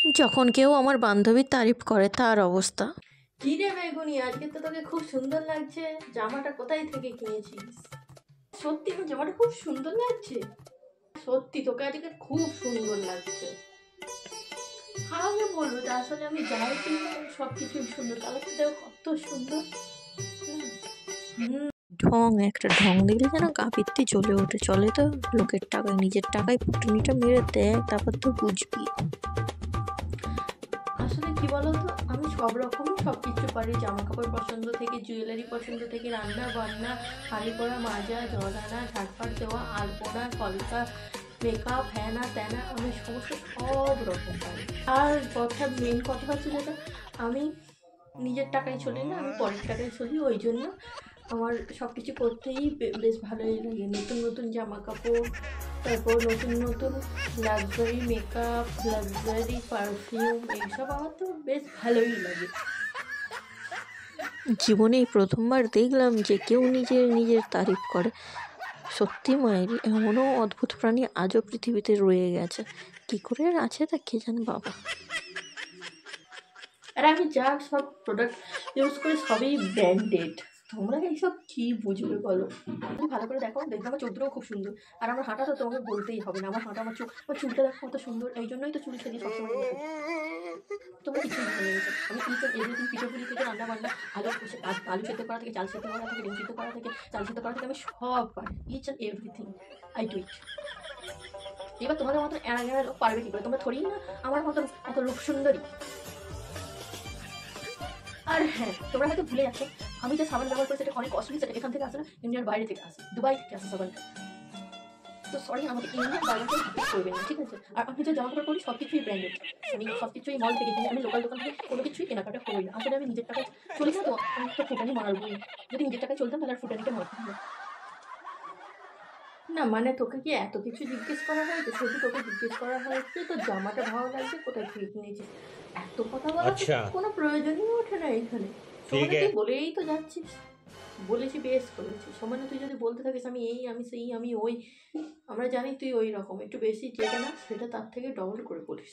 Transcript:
যখন কেউ আমার বান্ধবীর তারিফ করে তার অবস্থা। কি রে বেগুনি, আজকে তো তোকে খুব সুন্দর লাগছে। জামাটা কোথায় থেকে কিনেছিস? সত্যি আমার জামাটা খুব সুন্দর লাগছে। সত্যি তোকে আজকে খুব সুন্দর লাগছে। আমাকে বলবো যে আসলে আমি যাই কিনে সবকিছুই সুন্দর, কালারটা দেখো কত সুন্দর। একটা ঢং দেখলে যেন গা পিত্তি জ্বলে ওঠে। চলে তো লোকের টাকায়, নিজের টাকায় ফুটুনিটা মেরে দেয়, তারপর তো বুঝবি। আসলে কি বলতো, আমি সব রকমই সব কিছু পারি। জামা কাপড় পছন্দ থেকে জুয়েলারি পছন্দ থেকে রান্না বান্না, হাঁড়ি করা, মাজা, জল আনা, ঝাড়পাট দেওয়া, আলপনা, কলকা, মেকআপ, হ্যানা ত্যানা, আমি সমস্ত সব রকম পারি। আর মেন কথা হচ্ছে যেটা, আমি নিজের টাকায় চলি না, আমি পরের টাকায় চলি। ওই জন্য আমার সব কিছু করতেই বেশ ভালোই লাগে। নতুন নতুন জামা কাপড়, তারপর নতুন নতুন লাক্সারি মেকআপ, লাক্সারি পারফিউম, এইসব আমার তো বেশ ভালোই লাগে। জীবনেই প্রথমবার দেখলাম যে কেউ নিজের তারিফ করে। সত্যি মায়েরি, এমনও অদ্ভুত প্রাণী আজও পৃথিবীতে রয়ে গেছে। কি করে আছে তা কে জানে বাবা। আর আমি যা সব প্রোডাক্ট ইউজ করি সবই ব্র্যান্ডেড। তোমরা এইসব কি বুঝবে বলো? ভালো করে দেখো, দেখবে আমার চোখটাও খুব সুন্দর। আর আমার হাঁটা তো তোমাকে বলতেই হবে না, আমার হাঁটা, আমার চোখ, আমার চুলটা দেখো কত সুন্দর। এই জন্যই তো চুল ছেড়ে সবসময় তোমরা কিছুই ভালো লেগেছে। আমি ইচ অ্যান্ড এভরিথিং, পিঠাপুলি থেকে রান্না বান্না, আলু সেদ্ধ করা থেকে, চাল সেদ্ধ করা থেকে, ডিম সেদ্ধ করা থেকে, চাল সেদ্ধ করা থেকে, আমি সব পারি। Each and everything I do it. এবার তোমাদের মতন এড়া লোক পারবে কি করে? তোমরা থরি না আমার মতন অত রূপ সুন্দরী। আর হ্যাঁ, তোমরা হয়তো ভুলে যাচ্ছ, আমি যে সাবান ব্যবহার করি সেটা অনেক কস্টলি, সেটা এখান থেকে আসে না, ইন্ডিয়ার বাইরে থেকে আসে, দুবাই থেকে আসে সাবানটা। তো সরি, আমাকে ইন্ডিয়ান বাইরেতে জিজ্ঞেস করবে না, ঠিক আছে? আর আমি যে জামা কাপড় করি সব কিছুই ব্র্যান্ডেড, আমি সব কিছুই মল থেকে কিনি, আমি লোকাল দোকান থেকে কোনো কিছুই কেনাকাটা করি না। আসলে আমি নিজের টাকায় চলি না, তো আমি তো ফুটানি মারবই। যদি নিজের টাকায় চলতাম তাহলে আর ফুটানিটা মারতাম না। না মানে তোকে কি এত কিছু জিজ্ঞেস করা হয়েছে? শুধু তোকে জিজ্ঞেস করা হয়েছে তোর জামাটা ভালো লাগছে, কোথায় থেকে কিনেছিস। এত কথা বলার কোনো প্রয়োজনই ওঠে না এখানে। সমানে তুই বলেই তো যাচ্ছিস। বলেছি, বেশ করেছি। সমানে তুই যদি বলতে থাকিস আমি এই, আমি সেই, আমি ওই, আমরা জানি তুই ওই রকম, একটু বেশি যেটা না সেটা তার থেকে ডবল করে বলিস।